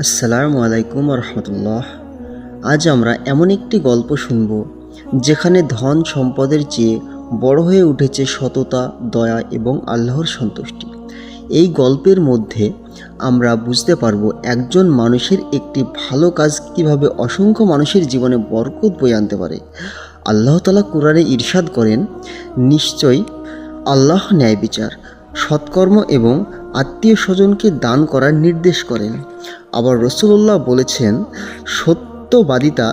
আসসালামু আলাইকুম রহমতুল্লাহ। আজ আমরা এমন একটি গল্প শুনব যেখানে ধন সম্পদের চেয়ে বড় হয়ে উঠেছে সততা, দয়া এবং আল্লাহর সন্তুষ্টি। এই গল্পের মধ্যে আমরা বুঝতে পারব একজন মানুষের একটি ভালো কাজ কিভাবে অসংখ্য মানুষের জীবনে বরকত বয়ে আনতে পারে। আল্লাহ তাআলা কুরআনে ইরশাদ করেন, নিশ্চয়ই আল্লাহ ন্যায় বিচার, সৎকর্ম এবং আত্মীয় স্বজনকে দান করার নির্দেশ করেন। আবার রাসূলুল্লাহ বলেছেন, সত্যবাদিতা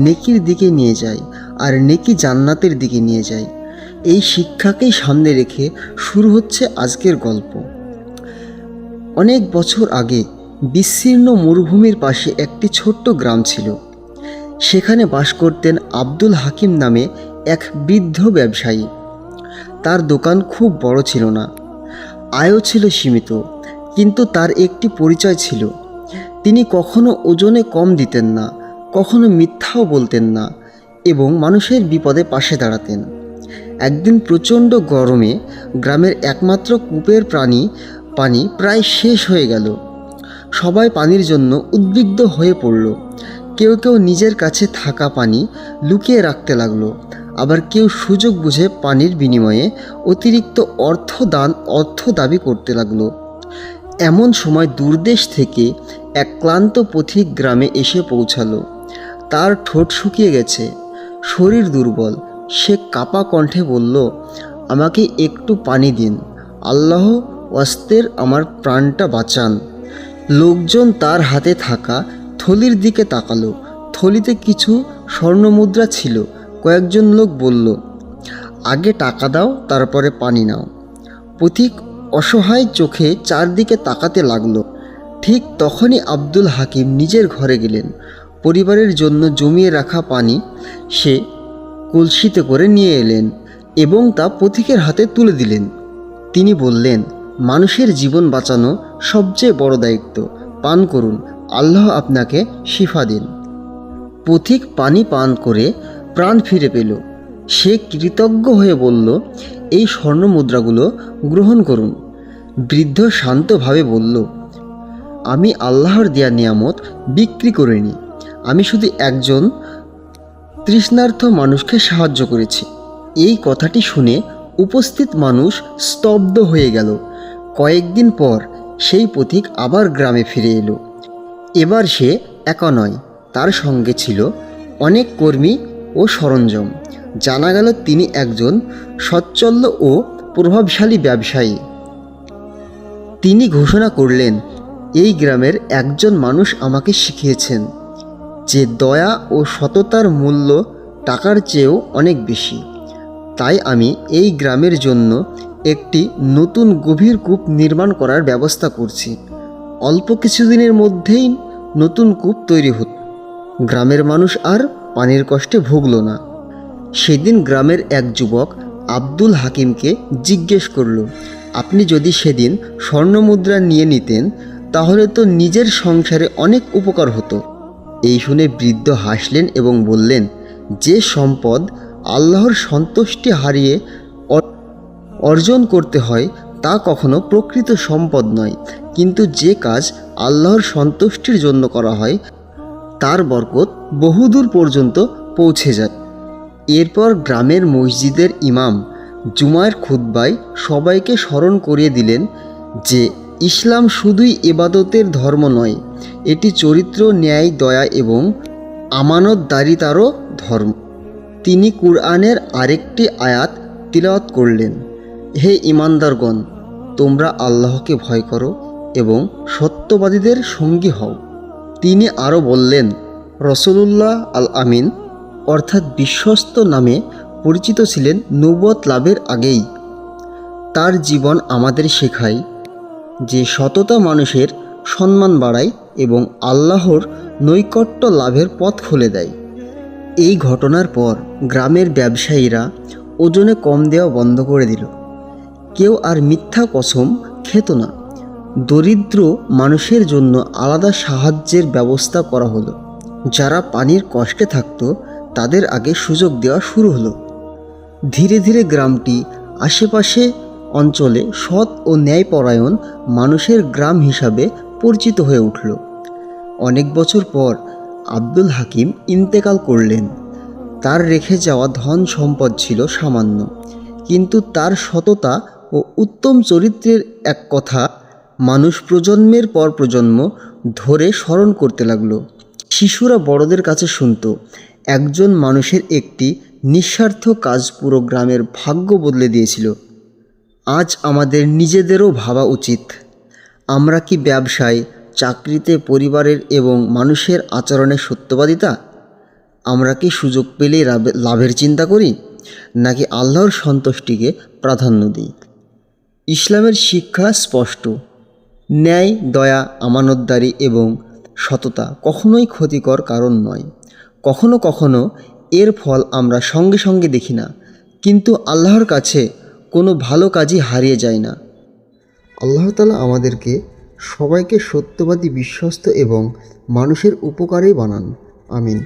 নেকির দিকে নিয়ে যায় আর নেকি জান্নাতের দিকে নিয়ে যায়। এই শিক্ষাকেই সামনে রেখে শুরু হচ্ছে আজকের গল্প। অনেক বছর আগে বিস্তীর্ণ মরুভূমির পাশে একটি ছোট্ট গ্রাম ছিল। সেখানে বাস করতেন আব্দুল হাকিম নামে এক বৃদ্ধ ব্যবসায়ী। তার দোকান খুব বড় ছিল না, আয়ও ছিল সীমিত, কিন্তু তার একটি পরিচয় ছিল। তিনি কখনো ওজনে কম দিতেন না, কখনো মিথ্যাও বলতেন না এবং মানুষের বিপদে পাশে দাঁড়াতেন। একদিন প্রচণ্ড গরমে গ্রামের একমাত্র কূপের পানি প্রায় শেষ হয়ে গেল। সবাই পানির জন্য উদ্বিগ্ন হয়ে পড়ল। কেউ কেউ নিজের কাছে থাকা পানি লুকিয়ে রাখতে লাগলো, আবার কেউ সুযোগ বুঝে পানির বিনিময়ে অতিরিক্ত অর্থ দাবি করতে লাগলো। এমন সময় দূরদেশ থেকে এক ক্লান্ত পথিক গ্রামে এসে পৌঁছালো। তার ঠোঁট শুকিয়ে গেছে, শরীর দুর্বল। সে কাপা কণ্ঠে বলল, আমাকে একটু পানি দিন, আল্লাহ ওয়াস্তের আমার প্রাণটা বাঁচান। লোকজন তার হাতে থাকা থলির দিকে তাকালো। থলিতে কিছু স্বর্ণমুদ্রা ছিল। কয়েকজন লোক বলল, আগে টাকা দাও, তারপরে পানি নাও। পথিক অসহায় চোখে চারদিকে তাকাতে লাগলো। ঠিক তখনই আব্দুল হাকিম নিজের ঘরে গেলেন। পরিবারের জন্য জমিয়ে রাখা পানি সে কলসিতে করে নিয়ে এলেন এবং তা পথিকের হাতে তুলে দিলেন। তিনি বললেন, মানুষের জীবন বাঁচানো সবচেয়ে বড় দায়িত্ব। পান করুন, আল্লাহ আপনাকে শিফা দিন। পথিক পানি পান করে প্রাণ ফিরে পেল। সে কৃতজ্ঞ হয়ে বলল, এই স্বর্ণমুদ্রাগুলো গ্রহণ করুন। বৃদ্ধ শান্তভাবে বলল, আমি আল্লাহর দেয়া নিয়ামত বিক্রি করিনি, আমি শুধু একজন তৃষ্ণার্ত মানুষকে সাহায্য করেছি। এই কথাটি শুনে উপস্থিত মানুষ স্তব্ধ হয়ে গেল। কয়েকদিন পর সেই পথিক আবার গ্রামে ফিরে এলো। এবার সে একা নয়, তার সঙ্গে ছিল অনেক কর্মী ও সরঞ্জাম। জানা গেল তিনি একজন সচ্ছল ও প্রভাবশালী ব্যবসায়ী। তিনি ঘোষণা করলেন, এই গ্রামের একজন মানুষ আমাকে শিখিয়েছেন যে দয়া ও সততার মূল্য টাকার চেয়েও অনেক বেশি। তাই আমি এই গ্রামের জন্য একটি নতুন গভীর কূপ নির্মাণ করার ব্যবস্থা করছি। অল্প কিছুদিনের মধ্যেই নতুন কূপ তৈরি হতো। গ্রামের মানুষ আর পানির কষ্টে ভুগল না। সেদিন গ্রামের এক যুবক আব্দুল হাকিমকে জিজ্ঞেস করল, আপনি যদি সেদিন স্বর্ণমুদ্রা নিয়ে নিতেন তাহলে তো নিজের সংসারে অনেক উপকার হতো। এই শুনে বৃদ্ধ হাসলেন এবং বললেন, যে সম্পদ আল্লাহর সন্তুষ্টি হারিয়ে অর্জন করতে হয় তা কখনো প্রকৃত সম্পদ নয়, কিন্তু যে কাজ আল্লাহর সন্তুষ্টির জন্য করা হয় তার বরকত বহুদূর পর্যন্ত পৌঁছে যায়। এরপর গ্রামের মসজিদের ইমাম জুমার খুতবায় সবাইকে স্মরণ করিয়ে দিলেন যে ইসলাম শুধুই ইবাদতের ধর্ম নয়, এটি চরিত্র, ন্যায়, দয়া এবং আমানতদারিতারও ধর্ম। তিনি কুরআনের আরেকটি আয়াত তিলাওয়াত করলেন, হে ঈমানদারগণ, তোমরা আল্লাহকে ভয় করো এবং সত্যবাদীদের সঙ্গী হও। তিনি আরও বললেন, রাসূলুল্লাহ আল আমিন অর্থাৎ বিশ্বস্ত নামে পরিচিত ছিলেন নবুয়ত লাভের আগেই। তার জীবন আমাদের শেখায় যে সততা মানুষের সম্মান বাড়ায় এবং আল্লাহর নৈকট্য লাভের পথ খুলে দেয়। এই ঘটনার পর গ্রামের ব্যবসায়ীরা ওজনে কম দেওয়া বন্ধ করে দিল। কেউ আর মিথ্যা কসম খেত না। দরিদ্র মানুষের জন্য আলাদা সাহায্যের ব্যবস্থা করা হলো। যারা পানির কষ্টে থাকত তাদের আগে সুযোগ দেওয়া শুরু হলো। ধীরে ধীরে গ্রামটি আশেপাশে অঞ্চলে সৎ ও ন্যায়পরায়ণ মানুষের গ্রাম হিসাবে পরিচিত হয়ে উঠল। অনেক বছর পর আব্দুল হাকিম ইন্তেকাল করলেন। তার রেখে যাওয়া ধন সম্পদ ছিল সামান্য, কিন্তু তার সততা ও উত্তম চরিত্রের এক কথা মানুষ প্রজন্মের পর প্রজন্ম ধরে স্মরণ করতে লাগলো। শিশুরা বড়দের কাছে শুনত, একজন মানুষের একটি নিঃস্বার্থ কাজ পুরো গ্রামের ভাগ্য বদলে দিয়েছিল। আজ আমাদের নিজেদেরও ভাবা উচিত, আমরা কি ব্যবসায়, চাকরিতে, পরিবারের এবং মানুষের আচরণে সত্যবাদিতা? আমরা কি সুযোগ পেলেই লাভের চিন্তা করি, নাকি আল্লাহর সন্তুষ্টিকে প্রাধান্য দিই? ইসলামের শিক্ষা স্পষ্ট, ন্যায়, দয়া, আমানতদারি এবং সততা কখনোই ক্ষতিকর কারণ নয়। কখনো কখনো এর ফল আমরা সঙ্গে সঙ্গে দেখি না, কিন্তু আল্লাহর কাছে কোনো ভালো কাজই হারিয়ে যায় না। আল্লাহ তাআলা আমাদেরকে সবাইকে সত্যবাদী, বিশ্বস্ত এবং মানুষের উপকারে বানান। আমিন।